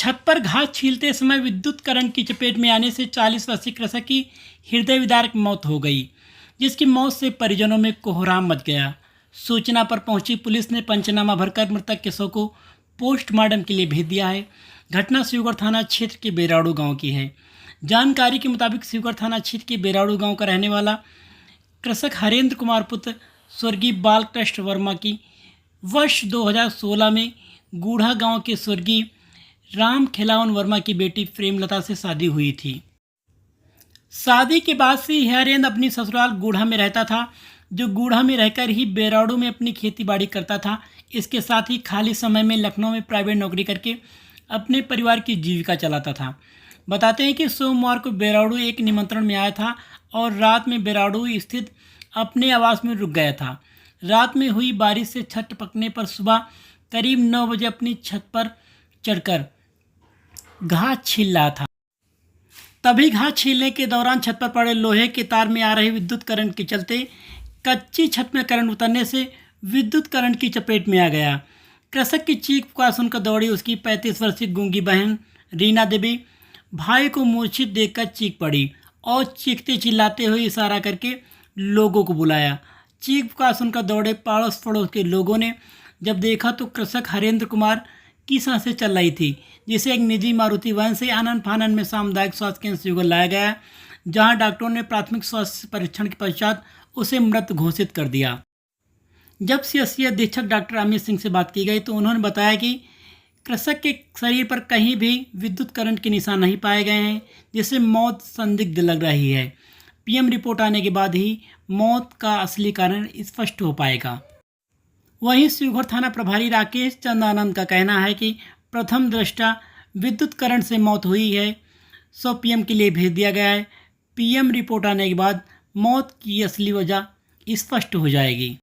छत पर घास छीलते समय विद्युत करंट की चपेट में आने से 40 वर्षीय कृषक की हृदय विदारक मौत हो गई, जिसकी मौत से परिजनों में कोहराम मच गया। सूचना पर पहुंची पुलिस ने पंचनामा भरकर मृतक के शव को पोस्टमार्टम के लिए भेज दिया है। घटना शिवगढ़ थाना क्षेत्र के बेराड़ू गांव की है। जानकारी के मुताबिक शिवगढ़ थाना क्षेत्र के बेराड़ू गांव का रहने वाला कृषक हरेंद्र कुमार पुत्र स्वर्गीय बालकृष्ण वर्मा की वर्ष 2016 में गूढ़ा गांव के स्वर्गीय राम खिलावन वर्मा की बेटी प्रेमलता से शादी हुई थी। शादी के बाद से हरेंद्र अपनी ससुराल गूढ़ा में रहता था, जो गूढ़ा में रहकर ही बेराड़ू में अपनी खेतीबाड़ी करता था। इसके साथ ही खाली समय में लखनऊ में प्राइवेट नौकरी करके अपने परिवार की जीविका चलाता था। बताते हैं कि सोमवार को बेराड़ू एक निमंत्रण में आया था और रात में बेराड़ू स्थित अपने आवास में रुक गया था। रात में हुई बारिश से छत टपकने पर सुबह करीब 9 बजे अपनी छत पर चढ़कर घास छील रहा था। तभी घास छीलने के दौरान छत पर पड़े लोहे के तार में आ रहे विद्युत करंट के चलते कच्ची छत में करंट उतरने से विद्युत करंट की चपेट में आ गया। कृषक की चीख पुकार सुनकर दौड़ी उसकी 35 वर्षीय गूंगी बहन रीना देवी भाई को मूर्छित देखकर चीख पड़ी और चीखते चिल्लाते हुए इशारा करके लोगों को बुलाया। चीख पुकार सुनकर दौड़े पड़ोस के लोगों ने जब देखा तो कृषक हरेंद्र कुमार की सांसें चल रही थी, जिसे एक निजी मारुति वैन से आनन फानन में सामुदायिक स्वास्थ्य केंद्र शिवगढ़ लाया गया, जहां डॉक्टरों ने प्राथमिक स्वास्थ्य परीक्षण के पश्चात उसे मृत घोषित कर दिया। जब सीएचसी अधीक्षक डॉक्टर अमित सिंह से बात की गई तो उन्होंने बताया कि कृषक के शरीर पर कहीं भी विद्युत करंट के निशान नहीं पाए गए हैं, जिससे मौत संदिग्ध लग रही है। पीएम रिपोर्ट आने के बाद ही मौत का असली कारण स्पष्ट हो पाएगा। वहीं शिवगढ़ थाना प्रभारी राकेश चंद आनंद का कहना है कि प्रथम दृष्टया विद्युत करंट से मौत हुई है। शव पीएम के लिए भेज दिया गया है। पीएम रिपोर्ट आने के बाद मौत की असली वजह स्पष्ट हो जाएगी।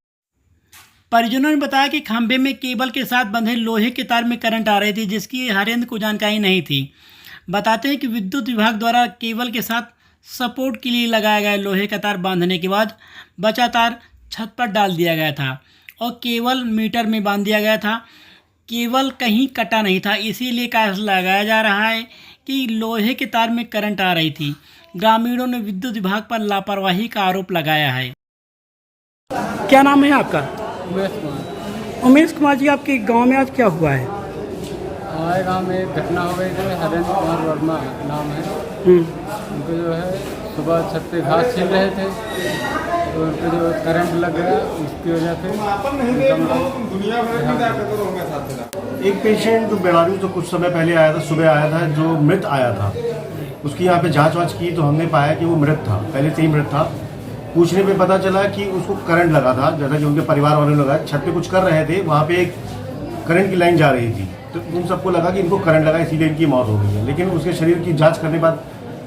परिजनों ने बताया कि खंभे में केबल के साथ बंधे लोहे के तार में करंट आ रही थी, जिसकी हरेंद्र को जानकारी नहीं थी। बताते हैं कि विद्युत विभाग द्वारा केबल के साथ सपोर्ट के लिए लगाया गया लोहे का तार बांधने के बाद बचा तार छत पर डाल दिया गया था और केवल मीटर में बांध दिया गया था। केवल कहीं कटा नहीं था, इसीलिए कयास लगाया जा रहा है कि लोहे के तार में करंट आ रही थी। ग्रामीणों ने विद्युत विभाग पर लापरवाही का आरोप लगाया है। क्या नाम है आपका? उमेश कुमार जी, आपके गांव में आज क्या हुआ है? हमारे गांव में एक घटना हो गई थी। हरेंद्र कुमार वर्मा नाम है उनको, जो है सुबह छत पे घास छील रहे थे तो उनको जो करंट लग गया, उसकी वजह से एक पेशेंट बेराड़ू जो कुछ समय पहले आया था, सुबह आया था, जो मृत आया था, उसकी यहाँ पे जांच वाँच की तो हमने पाया कि वो मृत था, पहले से ही मृत था। पूछने पे पता चला कि उसको करंट लगा था, जैसा कि उनके परिवार वालों ने लगाया। छत पे कुछ कर रहे थे, वहाँ पे एक करंट की लाइन जा रही थी, तो उन सबको लगा कि इनको करंट लगा, इसीलिए इनकी मौत हो गई है। लेकिन उसके शरीर की जांच करने के बाद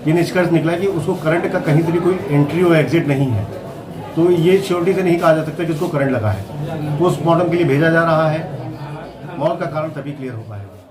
ये निष्कर्ष निकला कि उसको करंट का कहीं भी कोई एंट्री और एग्जिट नहीं है, तो ये श्योरिटी से नहीं कहा जा सकता कि उसको करंट लगा है। पोस्टमार्टम के लिए भेजा जा रहा है। मौत का कारण तभी क्लियर हो पाएगा।